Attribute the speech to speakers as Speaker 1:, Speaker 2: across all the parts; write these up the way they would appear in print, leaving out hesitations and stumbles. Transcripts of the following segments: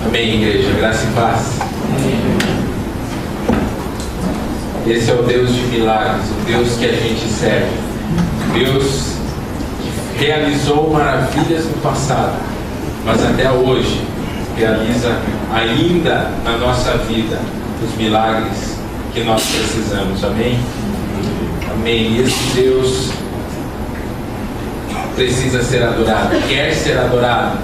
Speaker 1: Amém, igreja. Graça e paz. Esse é o Deus de milagres, o Deus que a gente serve. Deus que realizou maravilhas no passado, mas até hoje realiza ainda na nossa vida os milagres que nós precisamos. Amém? Amém. E esse Deus precisa ser adorado, quer ser adorado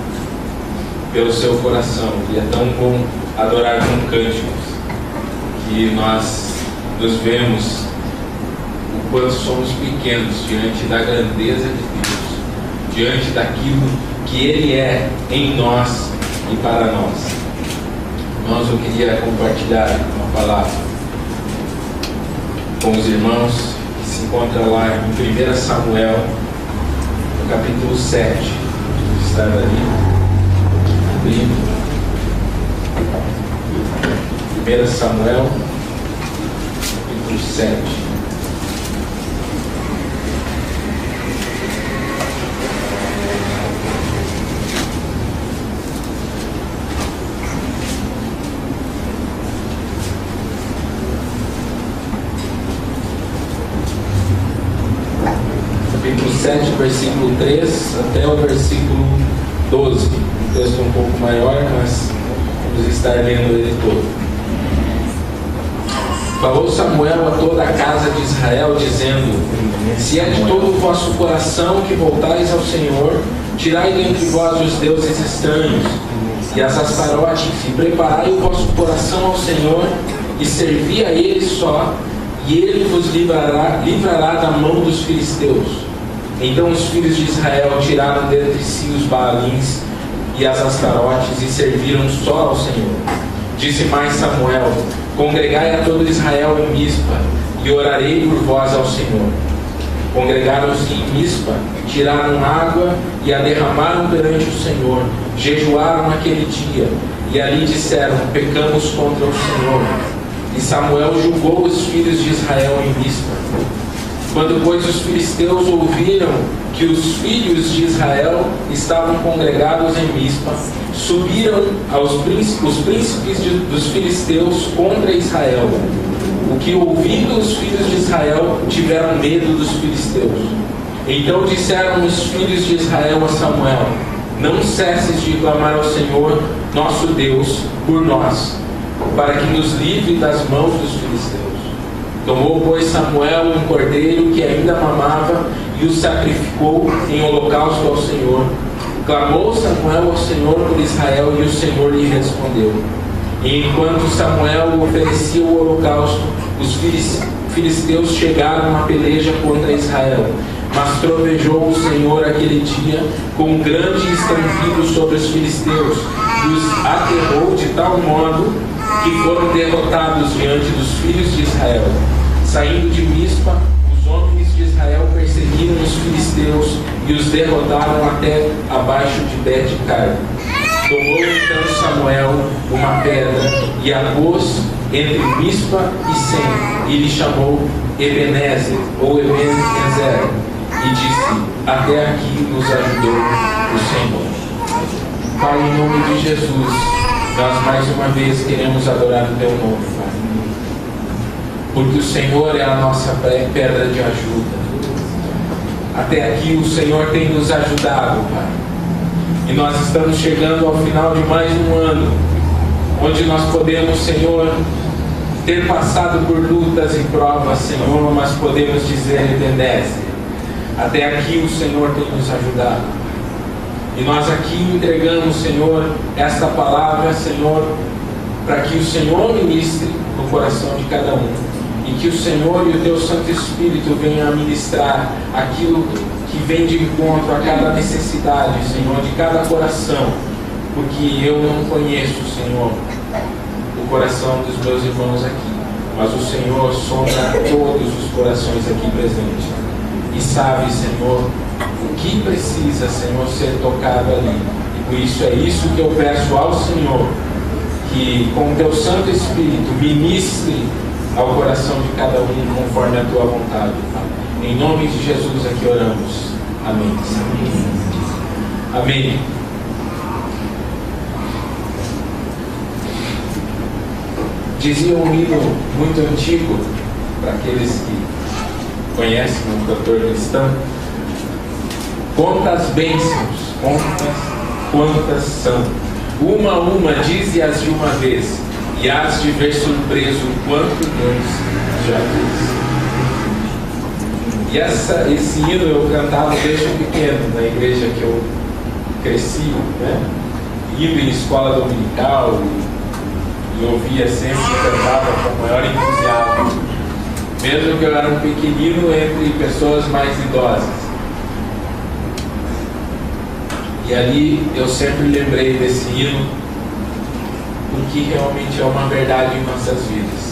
Speaker 1: pelo seu coração. E é tão bom adorar com cânticos, que nós nos vemos o quanto somos pequenos diante da grandeza de Deus, diante daquilo que Ele é em nós e para nós. Irmãos, eu queria compartilhar uma palavra com os irmãos que se encontra lá em 1 Samuel, no capítulo 7. Está ali, abrindo 1 Samuel, capítulo 7. Capítulo 7, versículo 3 até o versículo 12. Um texto um pouco maior, mas vamos estar lendo ele todo. Falou Samuel a toda a casa de Israel, dizendo: se é de todo o vosso coração que voltais ao Senhor, tirai dentre vós os deuses estranhos e as astarotes, e preparai o vosso coração ao Senhor, e servi a Ele só, e Ele vos livrará da mão dos filisteus. Então os filhos de Israel tiraram dentre si os Baalins e as astarotes, e serviram só ao Senhor. Disse mais Samuel: congregai a todo Israel em Mispa, e orarei por vós ao Senhor. Congregaram-se em Mispa, tiraram água e a derramaram perante o Senhor, jejuaram naquele dia, e ali disseram: pecamos contra o Senhor. E Samuel julgou os filhos de Israel em Mispa. Quando, pois, os filisteus ouviram que os filhos de Israel estavam congregados em Mispa, subiram os príncipes dos filisteus contra Israel. O que, ouvindo os filhos de Israel, tiveram medo dos filisteus. Então disseram os filhos de Israel a Samuel: não cesses de clamar ao Senhor, nosso Deus, por nós, para que nos livre das mãos dos filisteus. Tomou, pois, Samuel um cordeiro que ainda mamava e o sacrificou em holocausto ao Senhor. Clamou Samuel ao Senhor por Israel, e o Senhor lhe respondeu. E enquanto Samuel oferecia o holocausto, os filisteus chegaram à peleja contra Israel. Mas trovejou o Senhor aquele dia com um grande estampido sobre os filisteus, e os aterrou de tal modo que foram derrotados diante dos filhos de Israel. Saindo de Mispa, os homens de Israel perseguiram os filisteus e os derrotaram até abaixo de Bet-Car. Tomou então Samuel uma pedra e a pôs entre Mispa e Sem, e lhe chamou Ebenezer, ou Ebenezer, e disse: até aqui nos ajudou o Senhor. Pai, em nome de Jesus, nós mais uma vez queremos adorar o Teu nome, Pai, porque o Senhor é a nossa pedra de ajuda. Até aqui o Senhor tem nos ajudado, Pai, e nós estamos chegando ao final de mais um ano, onde nós podemos, Senhor, ter passado por lutas e provas, Senhor, mas podemos dizer: Ebenezer, até aqui o Senhor tem nos ajudado. E nós aqui entregamos, Senhor, esta palavra, Senhor, para que o Senhor ministre no coração de cada um, e que o Senhor e o Teu Santo Espírito venham a ministrar aquilo que vem de encontro a cada necessidade, Senhor, de cada coração, porque eu não conheço, Senhor, o coração dos meus irmãos aqui, mas o Senhor sonda todos os corações aqui presentes e sabe, Senhor, o que precisa, Senhor, ser tocado ali. E por isso é isso que eu peço ao Senhor, que com o Teu Santo Espírito ministre ao coração de cada um conforme a Tua vontade. Em nome de Jesus aqui oramos. Amém. Amém. Dizia um hino muito antigo, para aqueles que conhecem um cantor cristão: quantas bênçãos, quantas são, uma a uma dize-as de uma vez, e hás de ver surpreso quanto Deus já fez. E esse hino eu cantava desde pequeno, na igreja que eu cresci, né? Indo em escola dominical, e ouvia sempre e cantava com o maior entusiasmo, mesmo que eu era um pequenino entre pessoas mais idosas. E ali eu sempre lembrei desse hino, porque realmente é uma verdade em nossas vidas.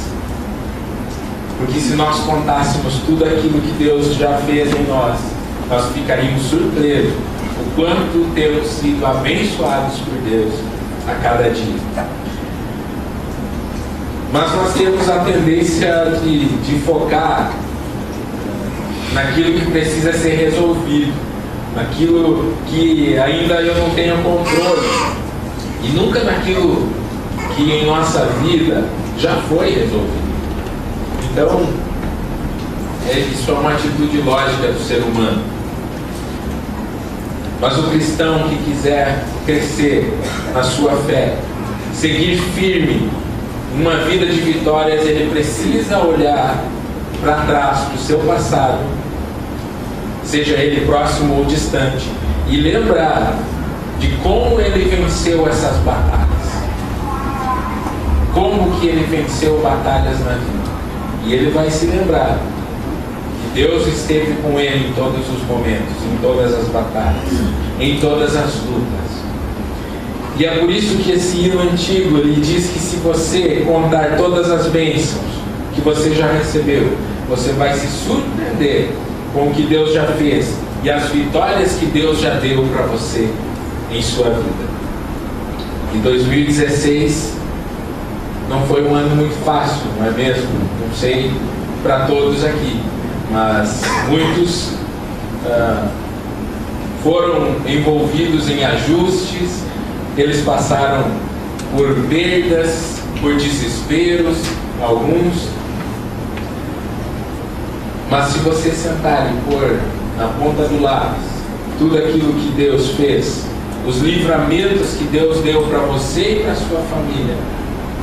Speaker 1: Porque se nós contássemos tudo aquilo que Deus já fez em nós, nós ficaríamos surpresos o quanto temos sido abençoados por Deus a cada dia. Mas nós temos a tendência de focar naquilo que precisa ser resolvido, naquilo que ainda eu não tenho controle, e nunca naquilo que em nossa vida já foi resolvido. Então, isso é uma atitude lógica do ser humano. Mas o cristão que quiser crescer na sua fé, seguir firme uma vida de vitórias, ele precisa olhar para trás, para o seu passado, seja ele próximo ou distante, e lembrar de como ele venceu essas batalhas, como que ele venceu batalhas na vida. E ele vai se lembrar que Deus esteve com ele em todos os momentos, em todas as batalhas, em todas as lutas. E é por isso que esse hino antigo, ele diz que se você contar todas as bênçãos que você já recebeu, você vai se surpreender com o que Deus já fez e as vitórias que Deus já deu para você em sua vida. E 2016 não foi um ano muito fácil, não é mesmo? Não sei para todos aqui, mas muitos foram envolvidos em ajustes. Eles passaram por perdas, por desesperos, alguns. Mas se você sentar e pôr na ponta do lápis tudo aquilo que Deus fez, os livramentos que Deus deu para você e para sua família,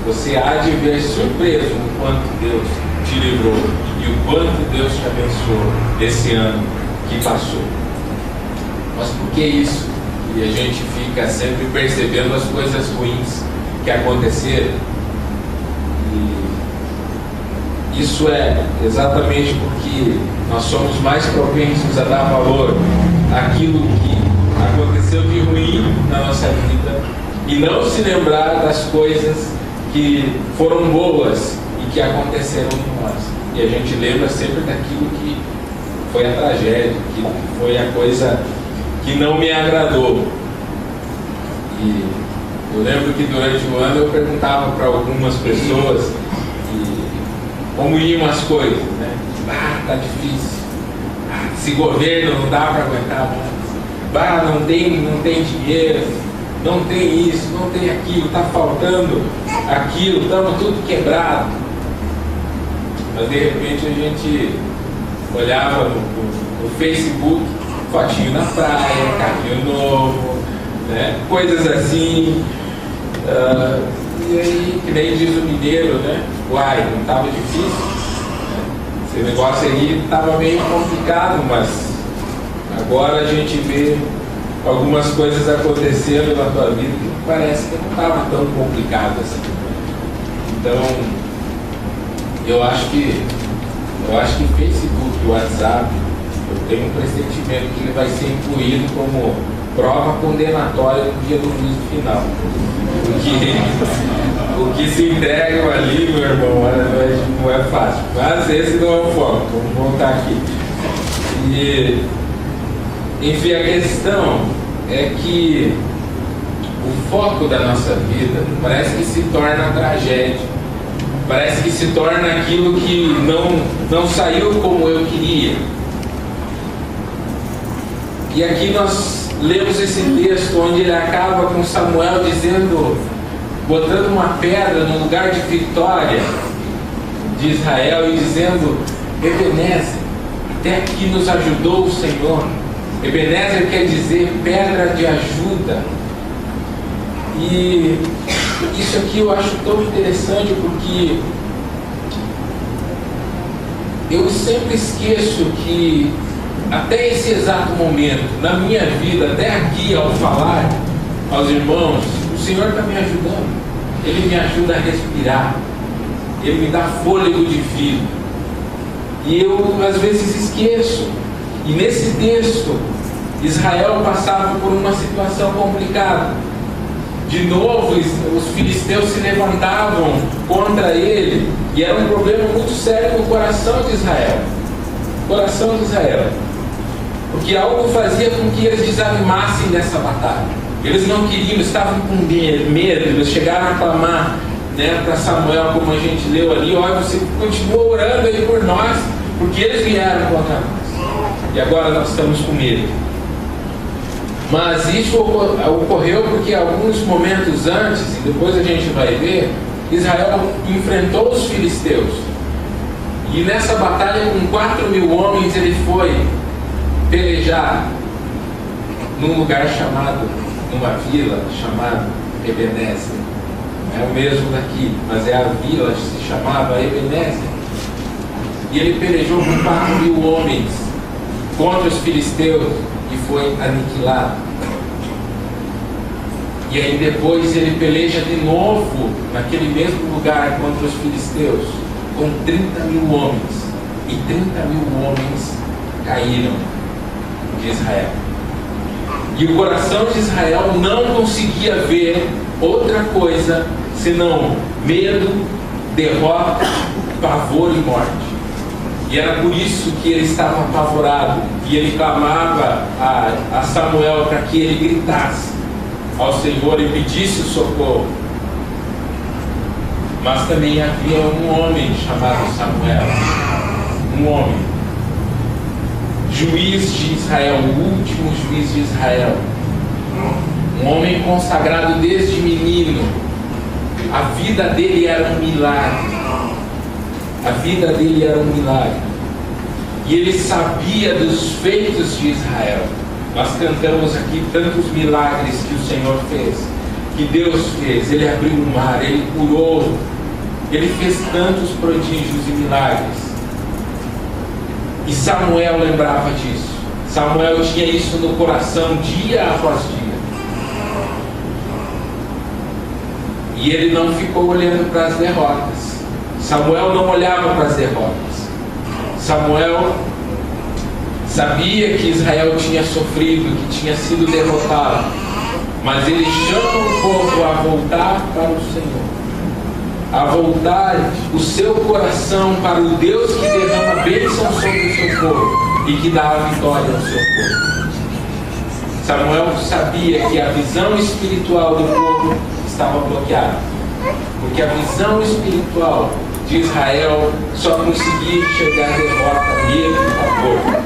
Speaker 1: você há de ver surpreso o quanto Deus te livrou e o quanto Deus te abençoou esse ano que passou. Mas por que isso? E a gente fica sempre percebendo as coisas ruins que aconteceram. E isso é exatamente porque nós somos mais propensos a dar valor àquilo que aconteceu de ruim na nossa vida e não se lembrar das coisas que foram boas e que aconteceram com nós. E a gente lembra sempre daquilo que foi a tragédia, que foi a coisa que não me agradou. E eu lembro que durante o ano eu perguntava para algumas pessoas como iam as coisas, né? Tá difícil. Esse governo não dá para aguentar mais. Não tem dinheiro, não tem isso, não tem aquilo, tá faltando aquilo, estamos tudo quebrado. Mas de repente a gente olhava no Facebook, fotinho na praia, carrinho novo, né? Coisas assim. E aí, que nem diz o mineiro, né? Uai, não estava difícil? Esse negócio aí estava meio complicado, mas agora a gente vê algumas coisas acontecendo na tua vida que parece que não estava tão complicado assim. Então, eu acho que Facebook, WhatsApp, eu tenho um pressentimento que ele vai ser incluído como prova condenatória no dia do juízo final. O que se entregam ali, meu irmão, não é fácil. Mas esse não é o foco. Vamos voltar aqui. E, enfim, a questão é que o foco da nossa vida parece que se torna tragédia. Parece que se torna aquilo que não saiu como eu queria. E aqui nós lemos esse texto onde ele acaba com Samuel dizendo botando uma pedra no lugar de vitória de Israel e dizendo: Ebenezer, até aqui nos ajudou o Senhor. Ebenezer quer dizer pedra de ajuda. E isso aqui eu acho tão interessante, porque eu sempre esqueço que até esse exato momento, na minha vida, até aqui, ao falar aos irmãos, o Senhor está me ajudando. Ele me ajuda a respirar, Ele me dá fôlego de vida. E eu às vezes esqueço. E nesse texto, Israel passava por uma situação complicada. De novo, os filisteus se levantavam contra ele, e era um problema muito sério no coração de Israel. Coração de Israel. Porque algo fazia com que eles desanimassem dessa batalha. Eles não queriam, estavam com medo. Eles chegaram a clamar, né, para Samuel, como a gente leu ali: olha, você continua orando aí por nós, porque eles vieram contra nós. E agora nós estamos com medo. Mas isso ocorreu porque alguns momentos antes, e depois a gente vai ver, Israel enfrentou os filisteus. E nessa batalha, com 4.000 homens, ele foi pelejar num lugar chamado, numa vila chamada Ebenezer. Não é o mesmo daqui, mas é a vila que se chamava Ebenezer. E ele pelejou com 4.000 homens contra os filisteus e foi aniquilado. E aí depois ele peleja de novo naquele mesmo lugar contra os filisteus com 30.000 homens. E 30.000 homens caíram de Israel. E o coração de Israel não conseguia ver outra coisa senão medo, derrota, pavor e morte. E era por isso que ele estava apavorado. E ele clamava a Samuel para que ele gritasse ao Senhor e pedisse socorro. Mas também havia um homem chamado Samuel. Um homem, juiz de Israel, o último juiz de Israel. Um homem consagrado desde menino. A vida dele era um milagre. A vida dele era um milagre. E ele sabia dos feitos de Israel. Nós cantamos aqui tantos milagres que o Senhor fez, que Deus fez. Ele abriu o mar, Ele curou, Ele fez tantos prodígios e milagres. E Samuel lembrava disso. Samuel tinha isso no coração dia após dia. E ele não ficou olhando para as derrotas. Samuel não olhava para as derrotas. Samuel sabia que Israel tinha sofrido, que tinha sido derrotado. Mas ele chama o povo a voltar para o Senhor, a voltar o seu coração para o Deus que derrama bênção sobre o seu povo e que dá a vitória ao seu povo. Samuel sabia que a visão espiritual do povo estava bloqueada, porque a visão espiritual de Israel só conseguia enxergar a derrota, medo e pavor.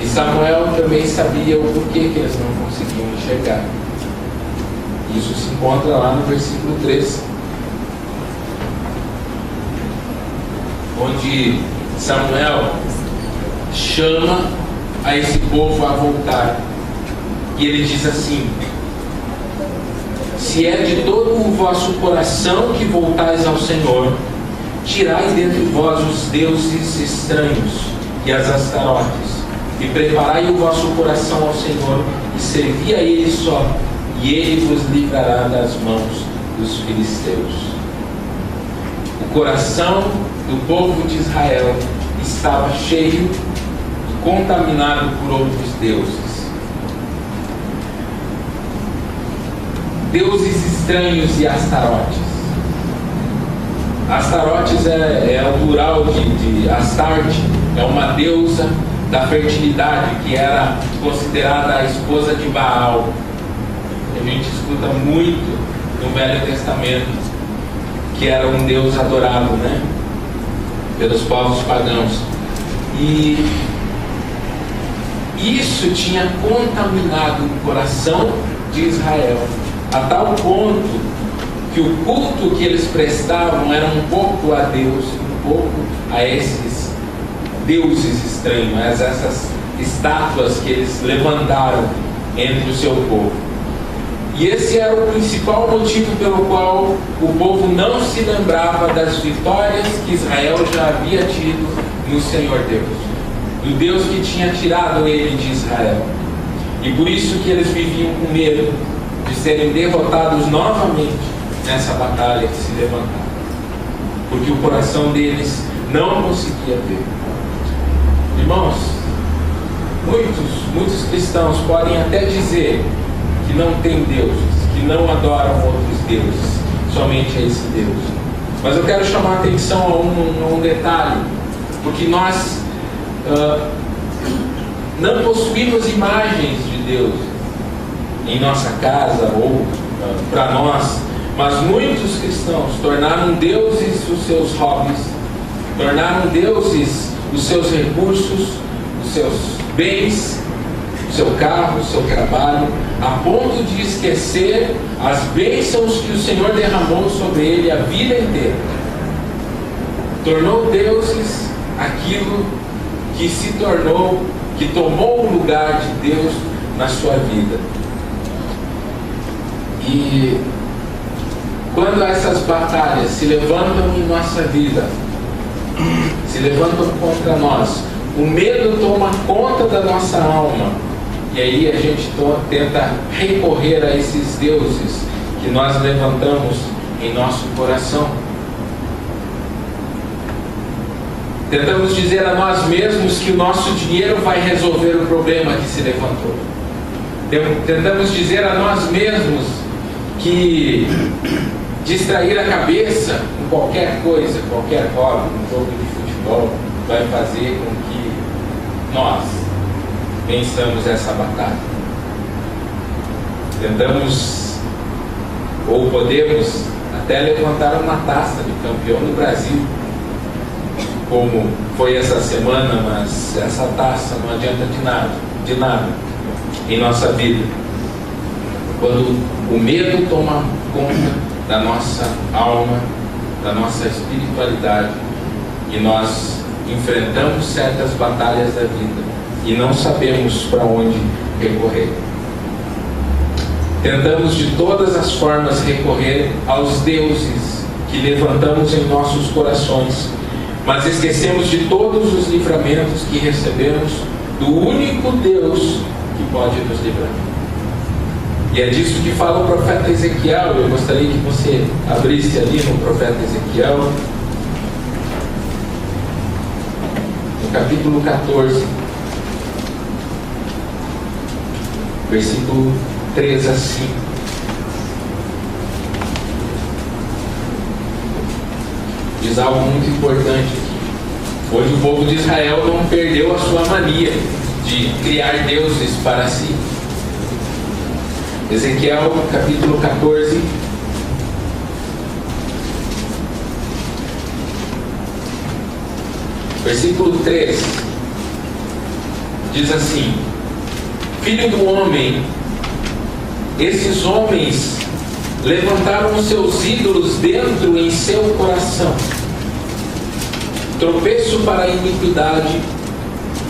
Speaker 1: E Samuel também sabia o porquê que eles não conseguiam enxergar. Isso se encontra lá no versículo 13, onde Samuel chama a esse povo a voltar. E ele diz assim: se é de todo o vosso coração que voltais ao Senhor, tirai dentre vós os deuses estranhos e as astarotes, e preparai o vosso coração ao Senhor, e servi a Ele só, e Ele vos livrará das mãos dos filisteus. O coração do povo de Israel estava cheio e contaminado por outros deuses. Deuses estranhos e astarotes. Astarotes é o plural de Astarte, é uma deusa da fertilidade que era considerada a esposa de Baal. A gente escuta muito no Velho Testamento que era um deus adorado, né, pelos povos pagãos. E isso tinha contaminado o coração de Israel, a tal ponto que o culto que eles prestavam era um pouco a Deus, um pouco a esses deuses estranhos, a essas estátuas que eles levantaram entre o seu povo. E esse era o principal motivo pelo qual o povo não se lembrava das vitórias que Israel já havia tido no Senhor Deus, do Deus que tinha tirado ele de Israel. E por isso que eles viviam com medo de serem derrotados novamente nessa batalha que se levantaram, porque o coração deles não conseguia ver. Irmãos, muitos cristãos podem até dizer que não tem deuses, que não adoram outros deuses, somente a esse Deus. Mas eu quero chamar a atenção a um detalhe, porque nós não possuímos imagens de Deus em nossa casa ou para nós, mas muitos cristãos tornaram deuses os seus hobbies, tornaram deuses os seus recursos, os seus bens, o seu carro, o seu trabalho, a ponto de esquecer as bênçãos que o Senhor derramou sobre ele a vida inteira. Tornou deuses aquilo que se tornou, que tomou o lugar de Deus na sua vida. E quando essas batalhas se levantam em nossa vida, se levantam contra nós, o medo toma conta da nossa alma, e aí a gente tenta recorrer a esses deuses que nós levantamos em nosso coração. Tentamos dizer a nós mesmos que o nosso dinheiro vai resolver o problema que se levantou. Tentamos dizer a nós mesmos que distrair a cabeça com qualquer coisa, qualquer hobby, um jogo de futebol, vai fazer com que nós vençamos essa batalha. Tentamos, ou podemos, até levantar uma taça de campeão do Brasil, como foi essa semana, mas essa taça não adianta de nada em nossa vida. Quando o medo toma conta da nossa alma, da nossa espiritualidade, e nós enfrentamos certas batalhas da vida e não sabemos para onde recorrer. Tentamos de todas as formas recorrer aos deuses que levantamos em nossos corações, mas esquecemos de todos os livramentos que recebemos do único Deus que pode nos livrar. E é disso que fala o profeta Ezequiel. Eu gostaria que você abrisse ali no profeta Ezequiel, no capítulo 14, versículo 3 a 5. Diz algo muito importante aqui. Hoje o povo de Israel não perdeu a sua mania de criar deuses para si. Ezequiel capítulo 14, versículo 3, diz assim: Filho do homem, esses homens levantaram os seus ídolos dentro em seu coração, tropeço para a iniquidade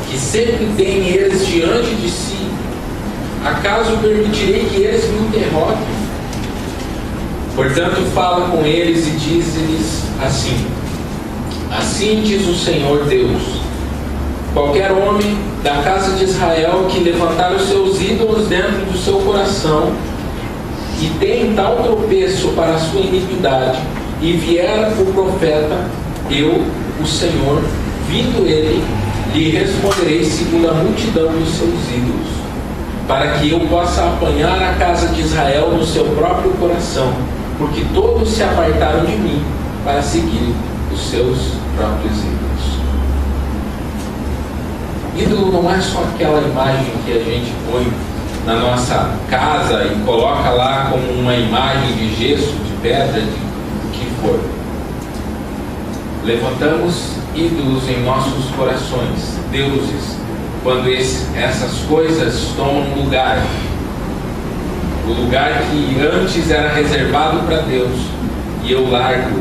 Speaker 1: que sempre têm eles diante de si. Acaso permitirei que eles me interrompam? Portanto, fala com eles e diz-lhes assim: Assim diz o Senhor Deus: qualquer homem da casa de Israel que levantar os seus ídolos dentro do seu coração e tem tal tropeço para a sua iniquidade, e vier o profeta, eu, o Senhor, vindo ele, lhe responderei segundo a multidão dos seus ídolos, para que eu possa apanhar a casa de Israel no seu próprio coração, porque todos se apartaram de mim para seguir os seus próprios ídolos. Ídolo não é só aquela imagem que a gente põe na nossa casa e coloca lá como uma imagem de gesso, de pedra, de o que for. Levantamos ídolos em nossos corações, deuses, quando essas coisas tomam lugar o lugar que antes era reservado para Deus, e eu largo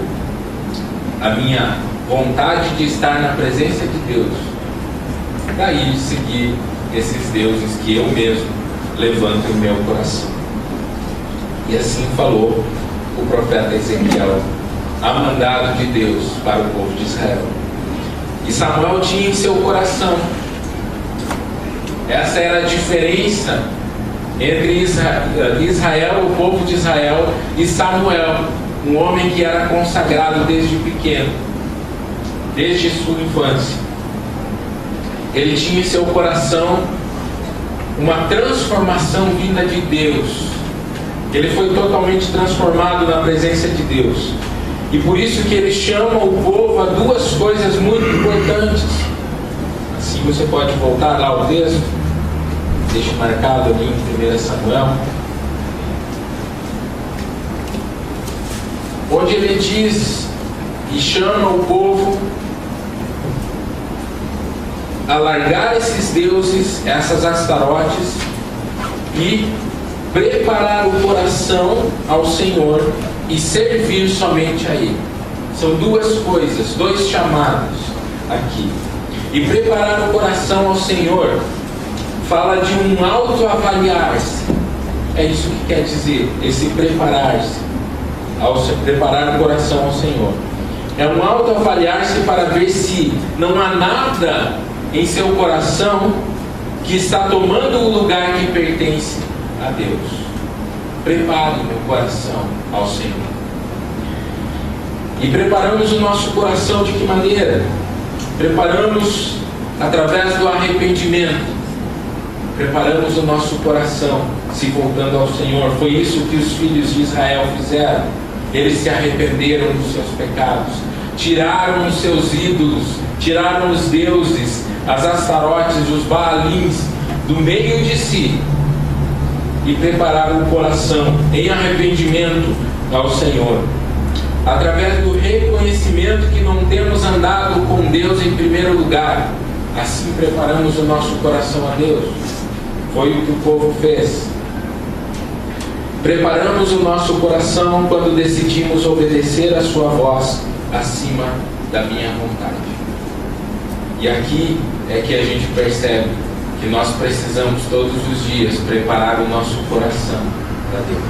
Speaker 1: a minha vontade de estar na presença de Deus, daí seguir esses deuses que eu mesmo levanto em meu coração. E assim falou o profeta Ezequiel, a mandado de Deus para o povo de Israel. E Samuel tinha em seu coração, essa era a diferença entre Israel, o povo de Israel, e Samuel, um homem que era consagrado desde pequeno, desde sua infância. Ele tinha em seu coração uma transformação vinda de Deus. Ele foi totalmente transformado na presença de Deus. E por isso que ele chama o povo a duas coisas muito importantes. Assim você pode voltar lá ao texto, deixa marcado ali em 1 Samuel, onde ele diz e chama o povo a largar esses deuses, essas astarotes, e preparar o coração ao Senhor e servir somente a Ele. São duas coisas, dois chamados aqui. E preparar o coração ao Senhor fala de um autoavaliar-se. É isso que quer dizer, esse preparar-se, preparar o coração ao Senhor. É um autoavaliar-se para ver se não há nada em seu coração que está tomando o lugar que pertence a Deus. Prepare meu coração ao Senhor. E preparamos o nosso coração de que maneira? Preparamos através do arrependimento. Preparamos o nosso coração se voltando ao Senhor. Foi isso que os filhos de Israel fizeram. Eles se arrependeram dos seus pecados, tiraram os seus ídolos, tiraram os deuses, as astarotes, os baalins do meio de si, e prepararam o coração em arrependimento ao Senhor, através do reconhecimento que não temos andado com Deus em primeiro lugar. Assim preparamos o nosso coração a Deus. Foi o que o povo fez. Preparamos o nosso coração quando decidimos obedecer a sua voz acima da minha vontade. E aqui é que a gente percebe que nós precisamos todos os dias preparar o nosso coração para Deus.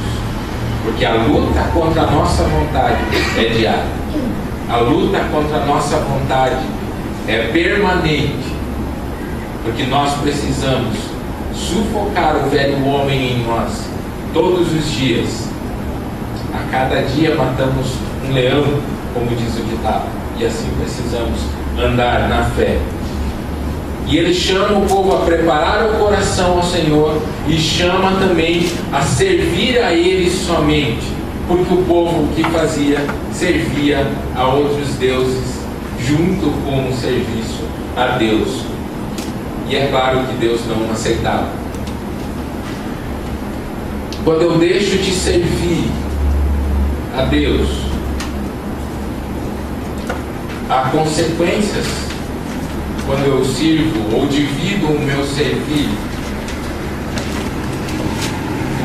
Speaker 1: Porque a luta contra a nossa vontade é diária. A luta contra a nossa vontade é permanente. Porque nós precisamos sufocar o velho homem em nós todos os dias. A cada dia matamos um leão, como diz o ditado. E assim precisamos andar na fé. E ele chama o povo a preparar o coração ao Senhor e chama também a servir a Ele somente, porque o povo que fazia servia a outros deuses junto com o serviço a Deus. E é claro que Deus não aceitava. Quando eu deixo de servir a Deus, há consequências. Quando eu sirvo ou divido o meu servir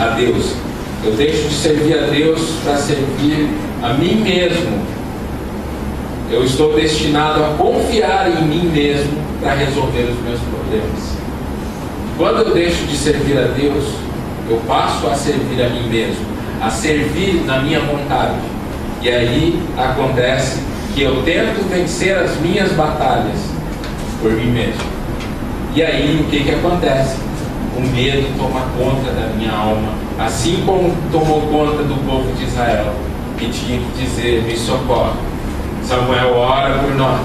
Speaker 1: a Deus, eu deixo de servir a Deus para servir a mim mesmo. Eu estou destinado a confiar em mim mesmo para resolver os meus problemas. Quando eu deixo de servir a Deus, eu passo a servir a mim mesmo, a servir na minha vontade. E aí acontece que eu tento vencer as minhas batalhas por mim mesmo. E aí o que acontece? O medo toma conta da minha alma, assim como tomou conta do povo de Israel, que tinha que dizer: me socorre, Samuel, ora por nós.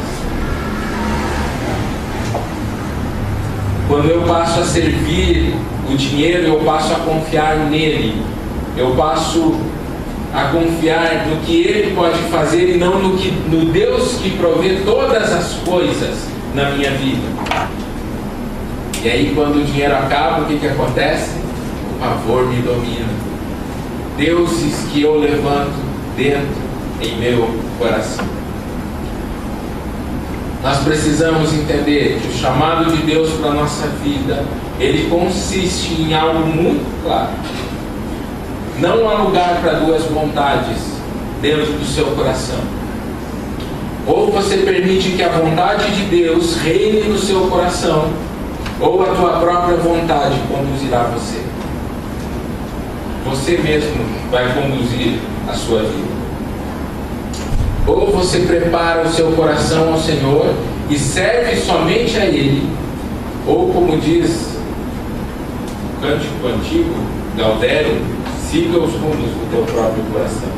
Speaker 1: Quando eu passo a servir o dinheiro, eu passo a confiar nele, eu passo a confiar no que ele pode fazer e não no Deus que provê todas as coisas na minha vida. E aí quando o dinheiro acaba, o que acontece? O pavor me domina. Deuses que eu levanto dentro em meu coração. Nós precisamos entender que o chamado de Deus para a nossa vida, ele consiste em algo muito claro. Não há lugar para duas vontades dentro do seu coração. Ou você permite que a vontade de Deus reine no seu coração, ou a tua própria vontade conduzirá você. Você mesmo vai conduzir a sua vida. Ou você prepara o seu coração ao Senhor e serve somente a Ele, ou como diz o cântico antigo, Gaudério, siga os rumos do teu próprio coração.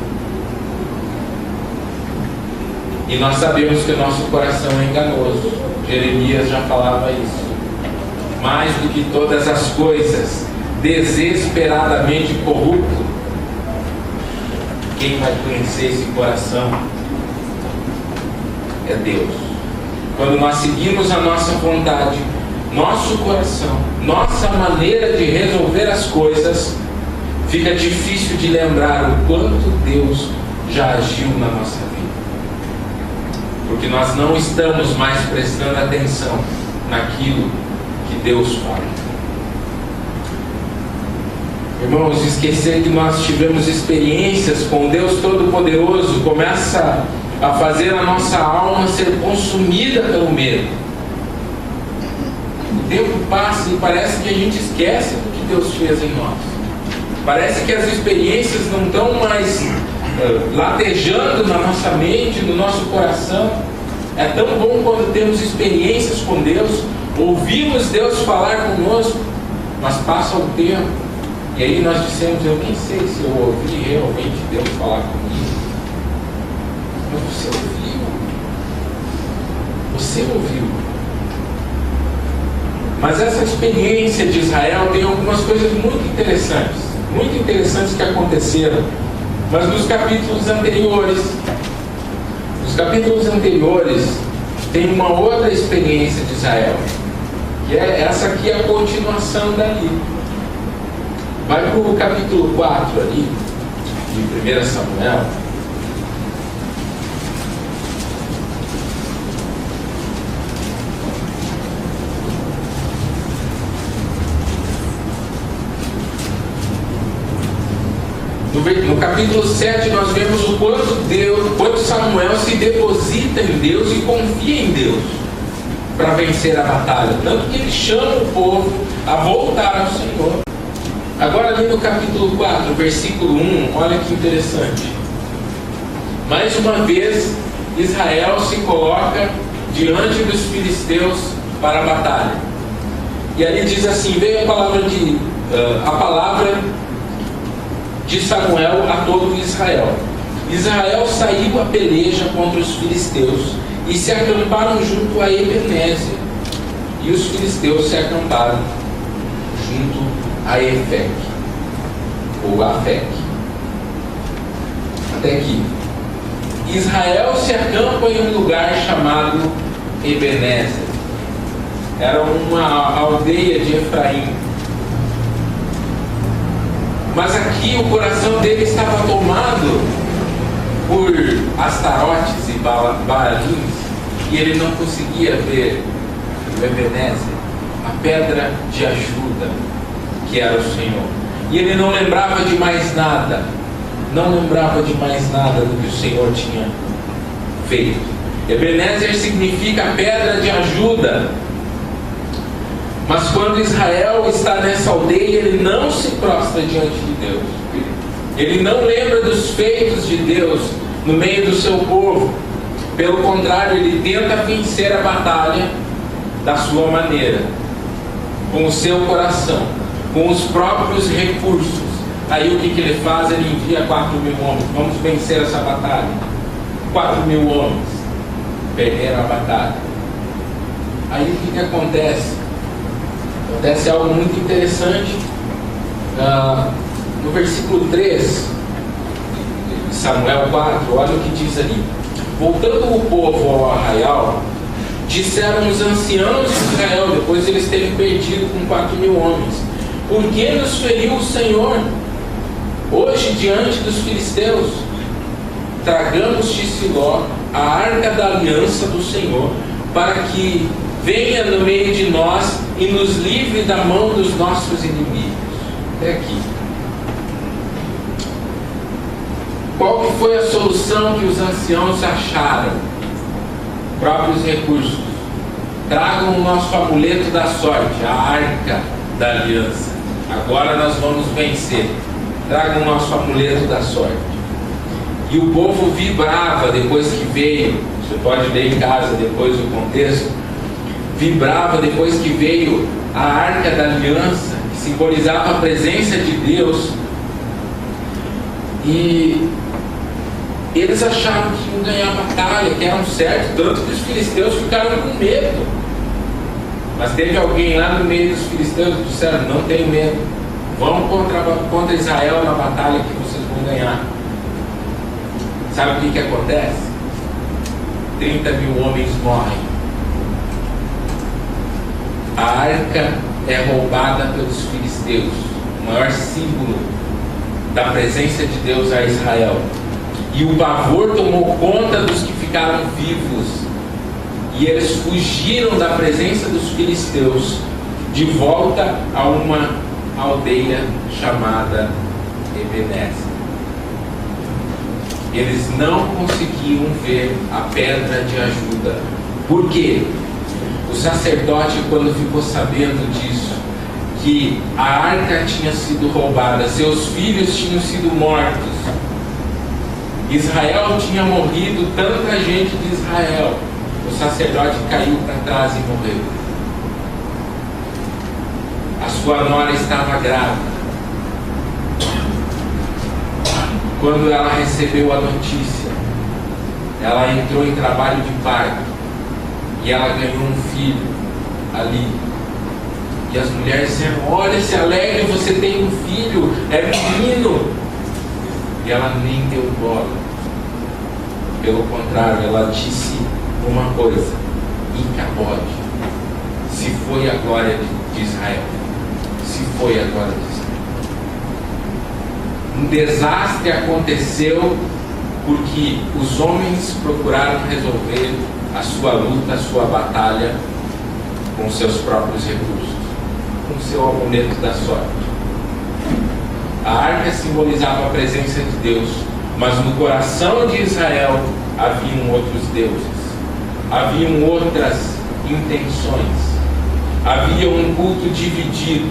Speaker 1: E nós sabemos que o nosso coração é enganoso. Jeremias já falava isso. Mais do que todas as coisas, desesperadamente corrupto. Quem vai conhecer esse coração é Deus. Quando nós seguimos a nossa vontade, nosso coração, nossa maneira de resolver as coisas, fica difícil de lembrar o quanto Deus já agiu na nossa vida. Porque nós não estamos mais prestando atenção naquilo que Deus fala. Irmãos, esquecer que nós tivemos experiências com Deus Todo-Poderoso começa a fazer a nossa alma ser consumida pelo medo. O tempo passa e parece que a gente esquece do que Deus fez em nós. Parece que as experiências não estão mais latejando na nossa mente, no nosso coração. É tão bom quando temos experiências com Deus, ouvimos Deus falar conosco, mas passa o tempo e aí nós dissemos: eu nem sei se eu ouvi realmente Deus falar comigo. Mas você ouviu. Você ouviu. Mas essa experiência de Israel tem algumas coisas muito interessantes que aconteceram. Mas nos capítulos anteriores, tem uma outra experiência de Israel, que é essa aqui, a continuação dali. Vai para o capítulo 4 ali, de 1 Samuel. No capítulo 7 nós vemos o quanto Samuel se deposita em Deus e confia em Deus para vencer a batalha. Tanto que ele chama o povo a voltar ao Senhor. Agora ali no capítulo 4, versículo 1, olha que interessante. Mais uma vez Israel se coloca diante dos filisteus para a batalha. E ali diz assim: veio a palavra de Samuel a todo Israel. Israel saiu a peleja contra os filisteus e se acamparam junto a Ebenezer. E os filisteus se acamparam junto a Efec, ou Afec. Até aqui. Israel se acampa em um lugar chamado Ebenezer. Era uma aldeia de Efraim. Mas aqui o coração dele estava tomado por Astarotes e Baalins, e ele não conseguia ver o Ebenezer, a pedra de ajuda que era o Senhor. E ele não lembrava de mais nada, do que o Senhor tinha feito. Ebenezer significa pedra de ajuda. Mas quando Israel está nessa aldeia, ele não se prostra diante de Deus. Ele não lembra dos feitos de Deus no meio do seu povo. Pelo contrário, ele tenta vencer a batalha da sua maneira, com o seu coração, com os próprios recursos. Aí o que ele faz? Ele envia 4.000 homens. Vamos vencer essa batalha. 4.000 homens perderam a batalha. Aí o que acontece? Acontece algo muito interessante. No versículo 3 de Samuel 4, olha o que diz ali: voltando o povo ao arraial, disseram os anciãos de Israel, depois de eles terem perdido com 4.000 homens: por que nos feriu o Senhor hoje diante dos filisteus? Tragamos de Siló a arca da aliança do Senhor, para que venha no meio de nós e nos livre da mão dos nossos inimigos. Até aqui. Qual que foi a solução que os anciãos acharam? Próprios recursos. Tragam o nosso amuleto da sorte, a arca da aliança. Agora nós vamos vencer. Tragam o nosso amuleto da sorte. E o povo vibrava depois que veio. Você pode ler em casa depois o contexto. Vibrava depois que veio a arca da aliança, que simbolizava a presença de Deus. E eles acharam que iam ganhar a batalha, que eram certos, tanto que os filisteus ficaram com medo. Mas teve alguém lá no meio dos filisteus que disseram: não tenham medo, vão contra Israel na batalha que vocês vão ganhar. Sabe o que acontece? 30 mil homens morrem. A arca é roubada pelos filisteus, o maior símbolo da presença de Deus a Israel. E o pavor tomou conta dos que ficaram vivos. E eles fugiram da presença dos filisteus de volta a uma aldeia chamada Ebenezer. Eles não conseguiam ver a pedra de ajuda. Por quê? O sacerdote, quando ficou sabendo disso, que a arca tinha sido roubada, seus filhos tinham sido mortos, Israel tinha morrido, tanta gente de Israel, o sacerdote caiu para trás e morreu. A sua nora estava grávida. Quando ela recebeu a notícia, ela entrou em trabalho de parto e ela ganhou um filho ali. E as mulheres disseram: olha, se alegre, você tem um filho, é menino. E ela nem deu bola. Pelo contrário, ela disse uma coisa: Icabode, se foi a glória de Israel, se foi a glória de Israel. Um desastre aconteceu porque os homens procuraram resolver a sua luta, a sua batalha com seus próprios recursos, com seu amuleto da sorte. A arca simbolizava a presença de Deus, mas no coração de Israel haviam outros deuses, haviam outras intenções, havia um culto dividido,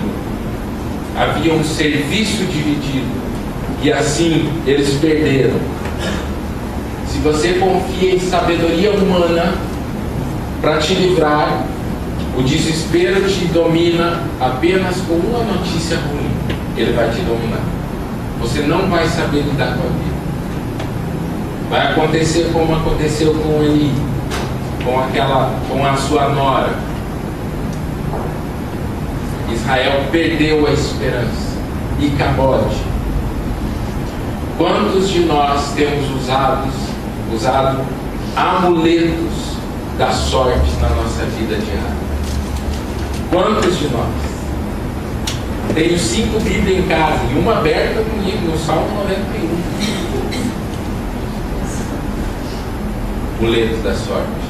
Speaker 1: havia um serviço dividido, e assim eles perderam. Se você confia em sabedoria humana para te livrar, o desespero te domina apenas com uma notícia ruim. Ele vai te dominar. Você não vai saber lidar com a vida. Vai acontecer como aconteceu com Eli, com a sua nora. Israel perdeu a esperança. Icabode. Quantos de nós temos usado amuletos da sorte na nossa vida diária? Quantos de nós? Tenho 5 Bíblias em casa e uma aberta comigo no Salmo 91. Amuleto da sorte.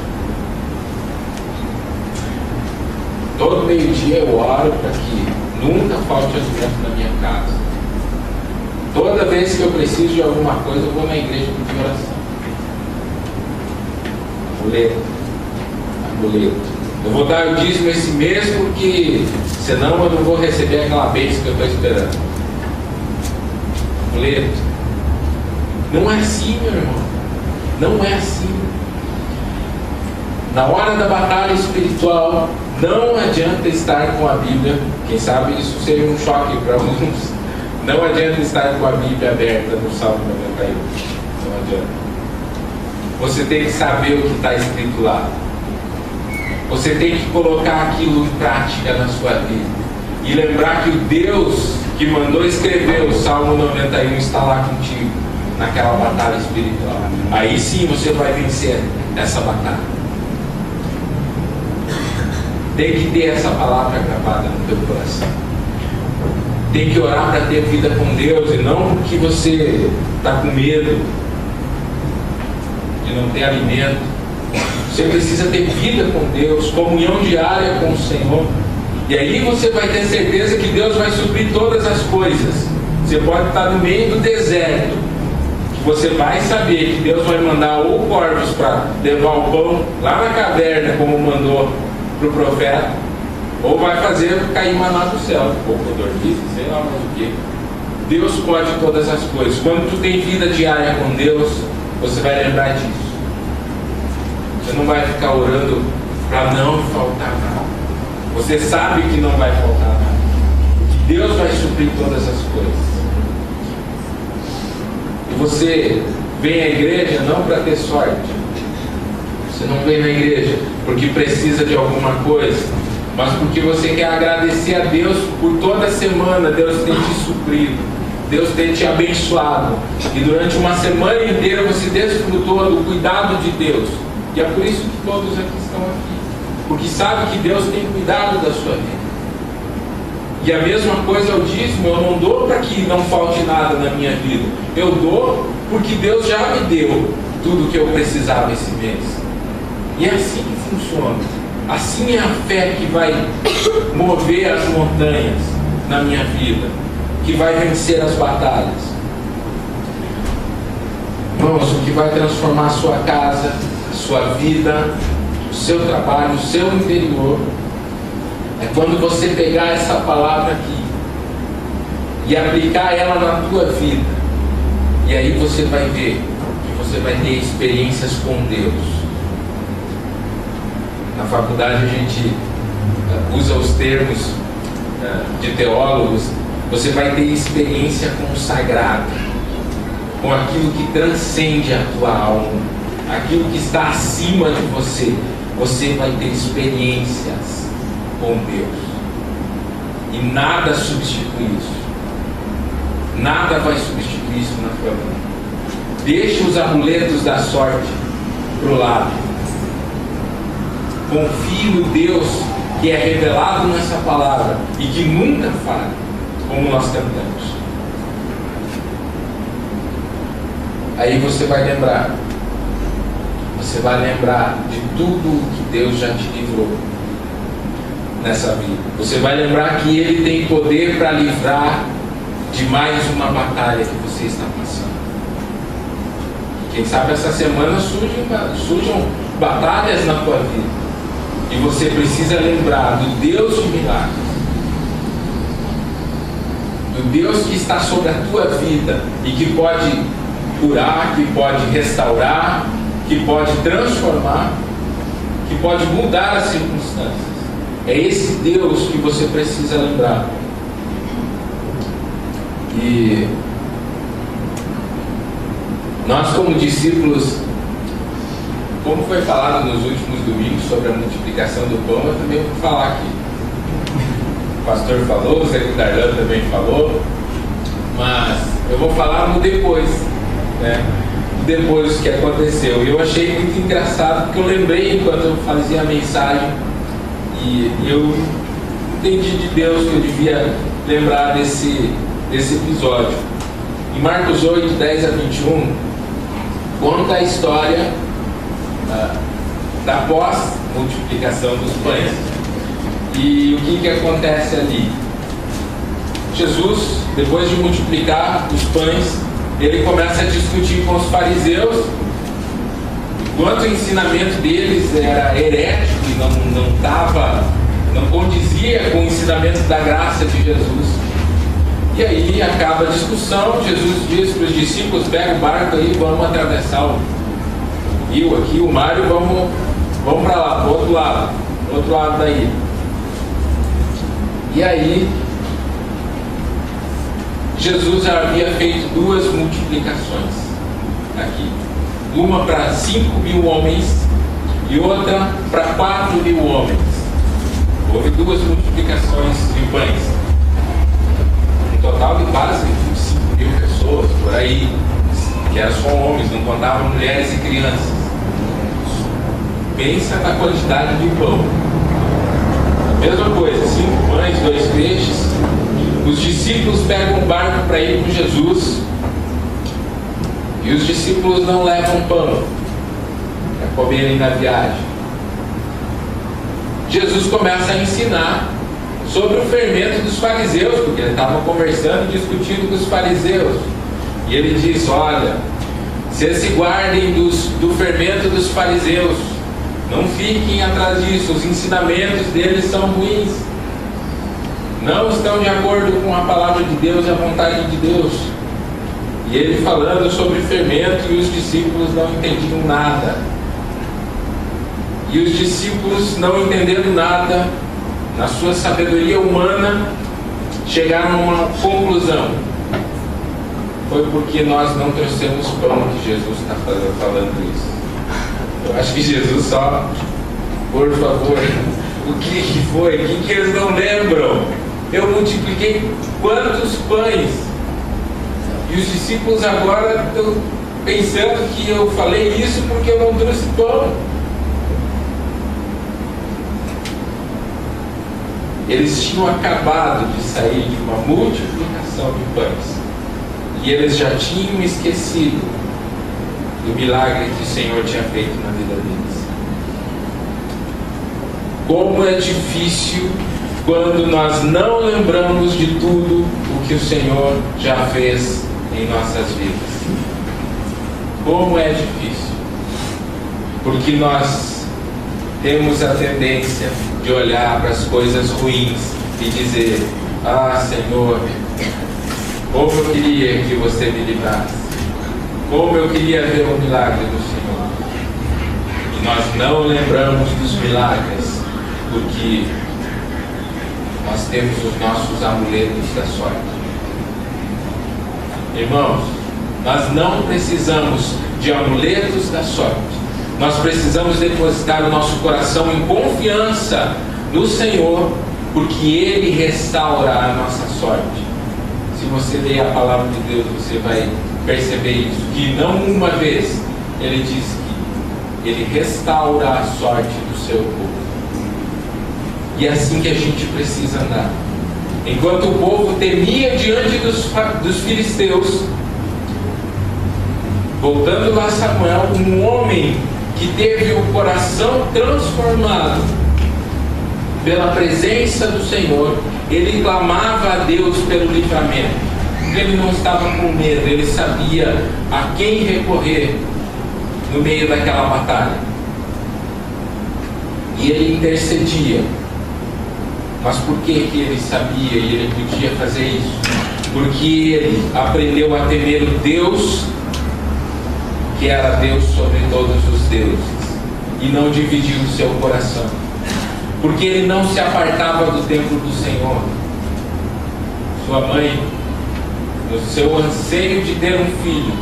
Speaker 1: Todo meio-dia eu oro para que nunca falte alimento na minha casa. Toda vez que eu preciso de alguma coisa, eu vou na igreja pedir oração. Amuleto. Eu vou dar o dízimo esse mês porque senão eu não vou receber aquela bênção que eu estou esperando. Amuleto. Não é assim, meu irmão. Não é assim. Na hora da batalha espiritual, não adianta estar com a Bíblia. Quem sabe isso seja um choque para alguns. Não adianta estar com a Bíblia aberta no Salmo 91. Não adianta. Você tem que saber o que está escrito lá. Você tem que colocar aquilo em prática na sua vida. E lembrar que o Deus que mandou escrever o Salmo 91 está lá contigo, naquela batalha espiritual. Aí sim você vai vencer essa batalha. Tem que ter essa palavra gravada no teu coração. Tem que orar para ter vida com Deus e não porque você está com medo de não ter alimento. Você precisa ter vida com Deus, comunhão diária com o Senhor. E aí você vai ter certeza que Deus vai suprir todas as coisas. Você pode estar no meio do deserto, você vai saber que Deus vai mandar ou corvos para levar o pão lá na caverna, como mandou para o profeta, ou vai fazer cair maná do céu, ou codorniz, sei lá mais o que. Deus pode todas as coisas. Quando tu tem vida diária com Deus, você vai lembrar disso. Você não vai ficar orando para não faltar nada. Você sabe que não vai faltar nada. Que Deus vai suprir todas as coisas. E você vem à igreja não para ter sorte. Você não vem na igreja porque precisa de alguma coisa, mas porque você quer agradecer a Deus por toda semana Deus tem te suprido, Deus tem te abençoado, e durante uma semana inteira você desfrutou do cuidado de Deus. E é por isso que todos aqui estão aqui, porque sabe que Deus tem cuidado da sua vida. E a mesma coisa é o dízimo. Eu não dou para que não falte nada na minha vida, eu dou porque Deus já me deu tudo que eu precisava esse mês. E é assim que funciona. Assim é a fé que vai mover as montanhas na minha vida, que vai vencer as batalhas. Irmãos, o que vai transformar a sua casa, a sua vida, o seu trabalho, o seu interior, é quando você pegar essa palavra aqui e aplicar ela na tua vida. E aí você vai ver que você vai ter experiências com Deus. Na faculdade a gente usa os termos de teólogos. Você vai ter experiência com o sagrado, com aquilo que transcende a tua alma, aquilo que está acima de você. Você vai ter experiências com Deus, e nada substitui isso. Nada vai substituir isso na tua vida. Deixe os amuletos da sorte para o lado. Confie no Deus que é revelado nessa palavra e que nunca falha, como nós cantamos. Aí você vai lembrar de tudo que Deus já te livrou nessa vida. Você vai lembrar que Ele tem poder para livrar de mais uma batalha que você está passando. Quem sabe essa semana surjam batalhas na tua vida, e você precisa lembrar do Deus de milagres, do Deus que está sobre a tua vida e que pode curar, que pode restaurar, que pode transformar, que pode mudar as circunstâncias. É esse Deus que você precisa lembrar. E nós, como discípulos, como foi falado nos últimos domingos sobre a multiplicação do pão, eu também vou falar aqui. O pastor falou, o Zé Darlan também falou, mas eu vou falar no depois, né? Depois que aconteceu. E eu achei muito engraçado, porque eu lembrei enquanto eu fazia a mensagem, e eu entendi de Deus que eu devia lembrar desse episódio. Em Marcos 8, 10 a 21, conta a história da pós-multiplicação dos pães. E o que acontece ali? Jesus, depois de multiplicar os pães, ele começa a discutir com os fariseus, enquanto o ensinamento deles era herético e não condizia com o ensinamento da graça de Jesus. E aí acaba a discussão. Jesus diz para os discípulos: pega o barco aí, vamos atravessar o rio aqui, o mar, e vamos para lá, para o outro lado da ilha. E aí Jesus já havia feito 2 multiplicações aqui, uma para 5.000 homens e outra para 4.000 homens. Houve 2 multiplicações de pães, um total de quase 5.000 pessoas por aí, que eram só homens, não contavam mulheres e crianças. Pensa na quantidade de pão. A mesma coisa, 5 pães, 2 peixes. Os discípulos pegam um barco para ir com Jesus, e os discípulos não levam pão para comerem na viagem. Jesus começa a ensinar sobre o fermento dos fariseus, porque ele estava conversando e discutindo com os fariseus. E ele diz: olha, Vocês se guardem do fermento dos fariseus. Não fiquem atrás disso. Os ensinamentos deles são ruins. Não estão de acordo com a palavra de Deus e a vontade de Deus. E ele falando sobre fermento, e os discípulos não entendiam nada. E os discípulos, não entendendo nada, na sua sabedoria humana, chegaram a uma conclusão. Foi porque nós não trouxemos pão que Jesus está falando isso. Eu acho que Jesus só, por favor, o que foi? O que eles não lembram? Eu multipliquei quantos pães? E os discípulos agora estão pensando que eu falei isso porque eu não trouxe pão. Eles tinham acabado de sair de uma multiplicação de pães. E eles já tinham esquecido do milagre que o Senhor tinha feito na vida deles. Como é difícil quando nós não lembramos de tudo o que o Senhor já fez em nossas vidas. Como é difícil. Porque nós temos a tendência de olhar para as coisas ruins e dizer: ah, Senhor, como eu queria que você me livrasse. Como eu queria ver o milagre do Senhor. E nós não lembramos dos milagres, porque nós temos os nossos amuletos da sorte. Irmãos, nós não precisamos de amuletos da sorte. Nós precisamos depositar o nosso coração em confiança no Senhor, porque Ele restaura a nossa sorte. Se você ler a palavra de Deus, você vai perceber isso, que não uma vez Ele diz que Ele restaura a sorte do seu povo. E é assim que a gente precisa andar. Enquanto o povo temia diante dos filisteus, voltando lá a Samuel, um homem que teve o coração transformado pela presença do Senhor, ele clamava a Deus pelo livramento. Ele não estava com medo, ele sabia a quem recorrer no meio daquela batalha. E ele intercedia. Mas por que ele sabia e ele podia fazer isso? Porque ele aprendeu a temer o Deus que era Deus sobre todos os deuses, e não dividiu o seu coração. Porque ele não se apartava do templo do Senhor. Sua mãe, no seu anseio de ter um filho,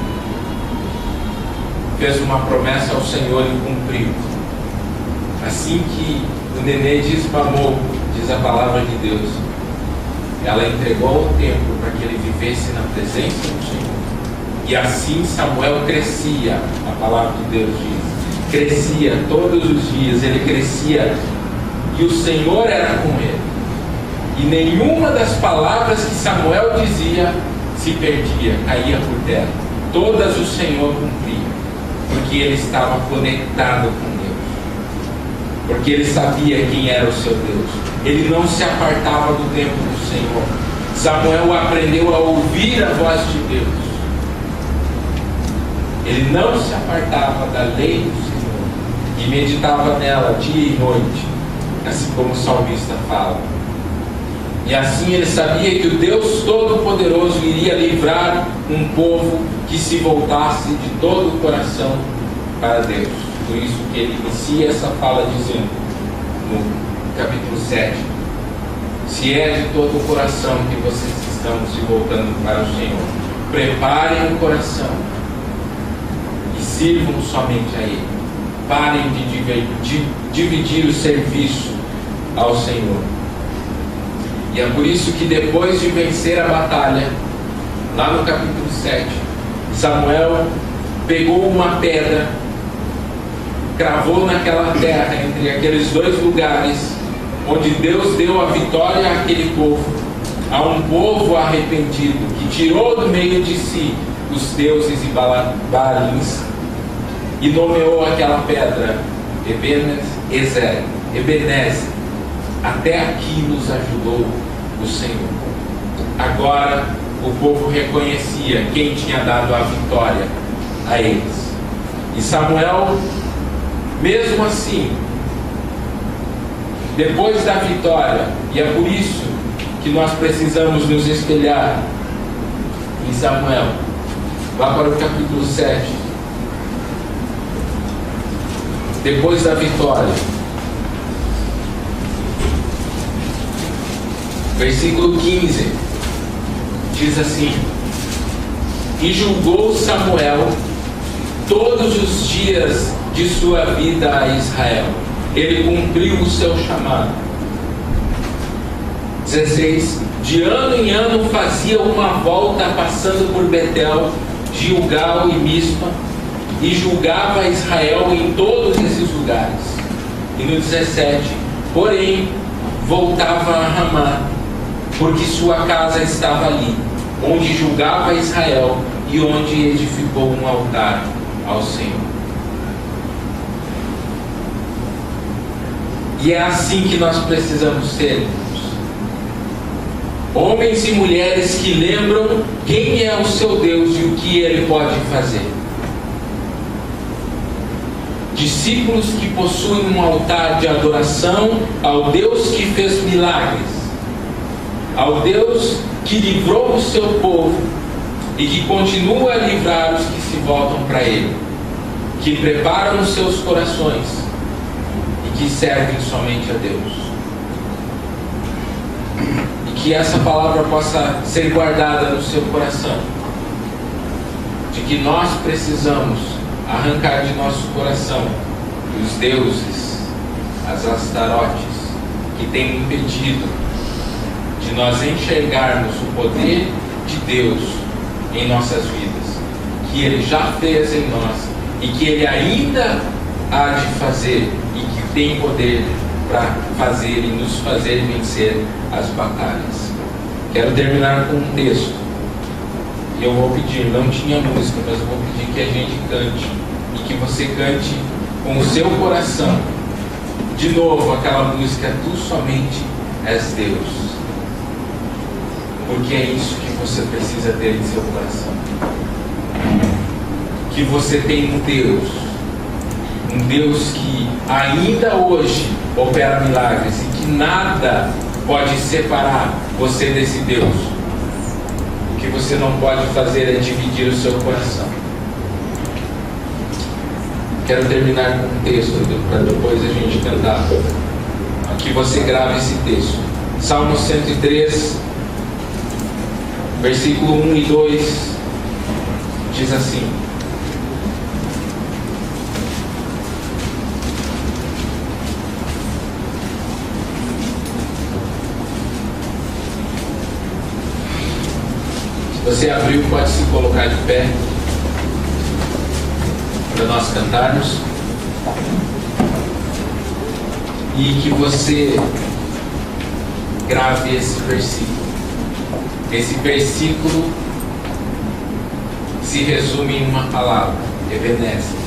Speaker 1: fez uma promessa ao Senhor e cumpriu. Assim que o nenê desmamou, diz a palavra de Deus, ela entregou o templo para que ele vivesse na presença do Senhor. E assim Samuel crescia, a palavra de Deus diz, crescia todos os dias, ele crescia, e o Senhor era com ele. E nenhuma das palavras que Samuel dizia se perdia, caía por terra. Todas o Senhor cumpria, porque ele estava conectado com Deus, porque ele sabia quem era o seu Deus. Ele não se apartava do templo do Senhor. Samuel aprendeu a ouvir a voz de Deus. Ele não se apartava da lei do Senhor e meditava nela dia e noite, assim como o salmista fala. E assim ele sabia que o Deus Todo-Poderoso iria livrar um povo que se voltasse de todo o coração para Deus. Por isso que ele inicia essa fala dizendo, no capítulo 7, se é de todo o coração que vocês estão se voltando para o Senhor, preparem o coração e sirvam somente a Ele. Parem de dividir o serviço ao Senhor. E é por isso que depois de vencer a batalha, lá no capítulo 7, Samuel pegou uma pedra, cravou naquela terra, entre aqueles dois lugares, onde Deus deu a vitória àquele povo, a um povo arrependido, que tirou do meio de si os deuses e Baalins, e nomeou aquela pedra Ebenezer. Até aqui nos ajudou o Senhor. Agora o povo reconhecia quem tinha dado a vitória a eles. E Samuel, mesmo assim, depois da vitória, e é por isso que nós precisamos nos espelhar em Samuel. Vá para o capítulo 7. Depois da vitória, versículo 15, diz assim: e julgou Samuel todos os dias de sua vida a Israel. Ele cumpriu o seu chamado. 16. De ano em ano fazia uma volta, passando por Betel, Gilgal e Mispa, e julgava Israel em todos esses lugares. E no 17, porém, voltava a Ramá, porque sua casa estava ali, onde julgava Israel e onde edificou um altar ao Senhor. E é assim que nós precisamos ser, irmãos. Homens e mulheres que lembram quem é o seu Deus e o que Ele pode fazer. Discípulos que possuem um altar de adoração ao Deus que fez milagres, ao Deus que livrou o seu povo e que continua a livrar os que se voltam para Ele, que preparam os seus corações e que servem somente a Deus. E que essa palavra possa ser guardada no seu coração, de que nós precisamos arrancar de nosso coração os deuses, as astarotes, que têm impedido de nós enxergarmos o poder de Deus em nossas vidas, que Ele já fez em nós e que Ele ainda há de fazer e que tem poder para fazer e nos fazer vencer as batalhas. Quero terminar com um texto. E eu vou pedir, não tinha música, mas eu vou pedir que a gente cante e que você cante com o seu coração de novo aquela música Tu Somente És Deus, porque é isso que você precisa ter em seu coração, que você tem um Deus que ainda hoje opera milagres e que nada pode separar você desse Deus. O que você não pode fazer é dividir o seu coração. Quero terminar com um texto para depois a gente cantar. Que você grave esse texto. Salmo 103, versículo 1 e 2 diz assim: se você abriu, pode se colocar de pé para nós cantarmos, e que você grave esse versículo. Esse versículo se resume em uma palavra: Ebenezer.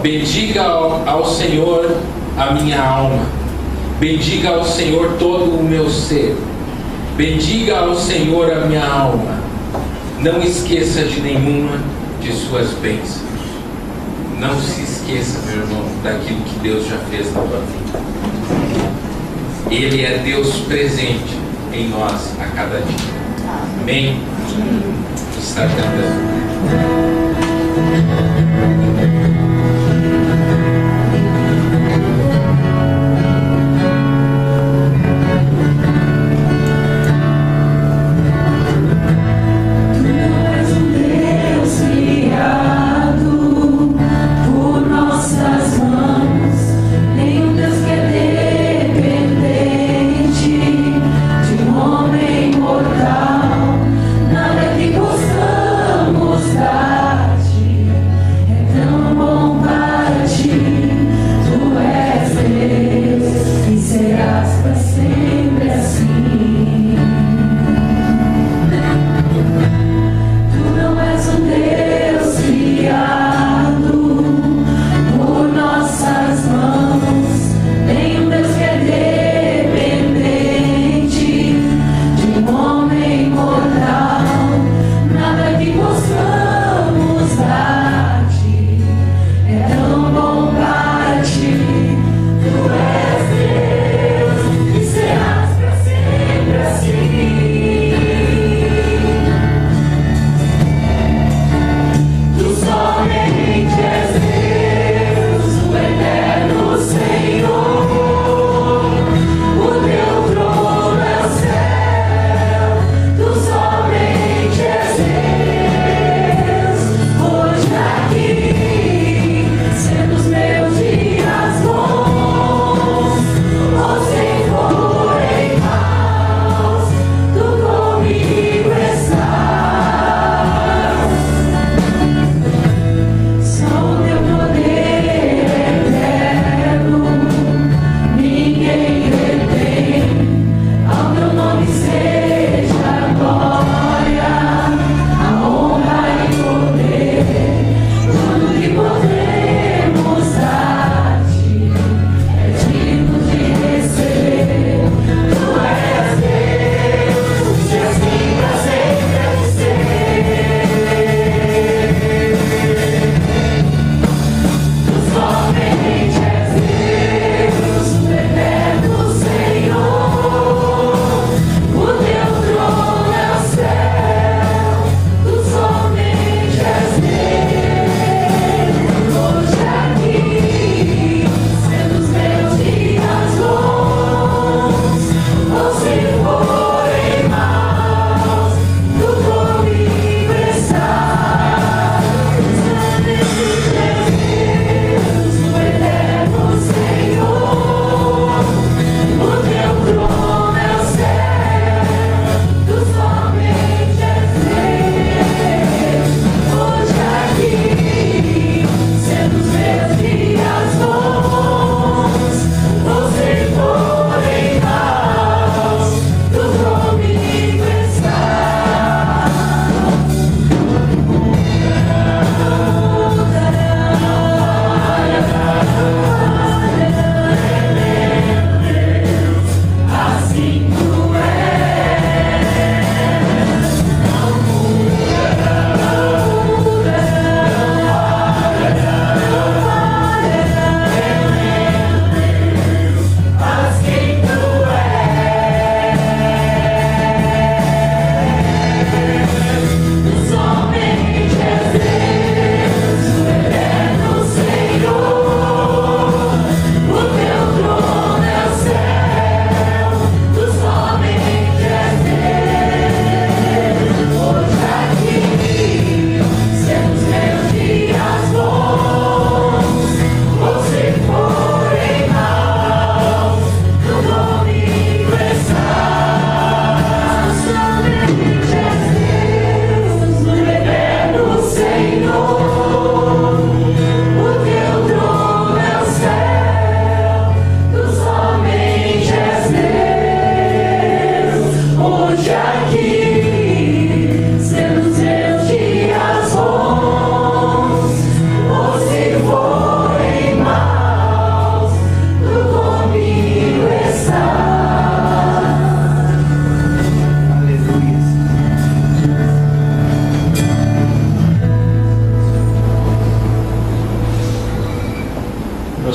Speaker 1: Bendiga ao Senhor a minha alma, bendiga ao Senhor todo o meu ser, bendiga ao Senhor a minha alma, não esqueça de nenhuma de suas bênçãos. Não se esqueça, meu irmão, daquilo que Deus já fez na tua vida. Ele é Deus presente em nós a cada dia. Amém? Está cantando.
Speaker 2: Nada que possamos dar-te é tão bom.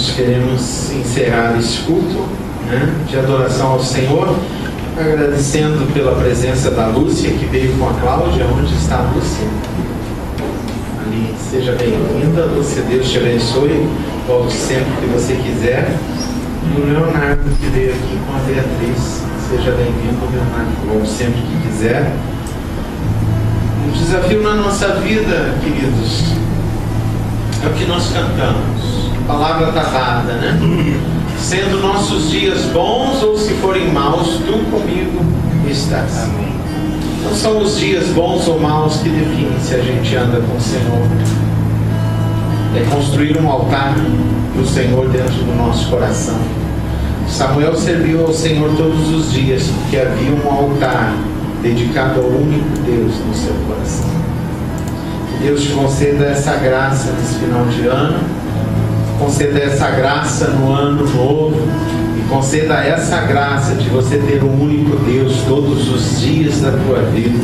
Speaker 1: nós queremos encerrar esse culto, né, de adoração ao Senhor, agradecendo pela presença da Lúcia, que veio com a Cláudia. Onde está a Lúcia? Ali. Seja bem-vinda, Lúcia. Deus te abençoe. Volte sempre que você quiser. E o Leonardo, que veio aqui com a Beatriz. Seja bem-vindo, Leonardo. Volte sempre que quiser. Um desafio na nossa vida, queridos, é o que nós cantamos. A palavra está dada, né? Sendo nossos dias bons ou se forem maus, tu comigo estás. Amém. Não são os dias bons ou maus que definem se a gente anda com o Senhor. É construir um altar do Senhor dentro do nosso coração. Samuel serviu ao Senhor todos os dias, porque havia um altar dedicado ao único Deus no seu coração. Que Deus te conceda essa graça nesse final de ano, conceda essa graça no ano novo, e conceda essa graça de você ter um único Deus todos os dias da tua vida.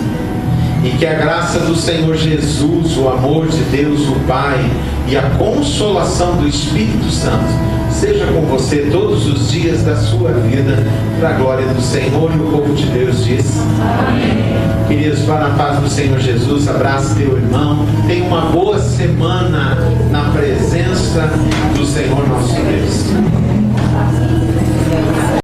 Speaker 1: E que a graça do Senhor Jesus, o amor de Deus, o Pai, e a consolação do Espírito Santo seja com você todos os dias da sua vida, para a glória do Senhor. E o povo de Deus diz amém. Queridos, vá na paz do Senhor Jesus, abrace teu irmão, tenha uma boa semana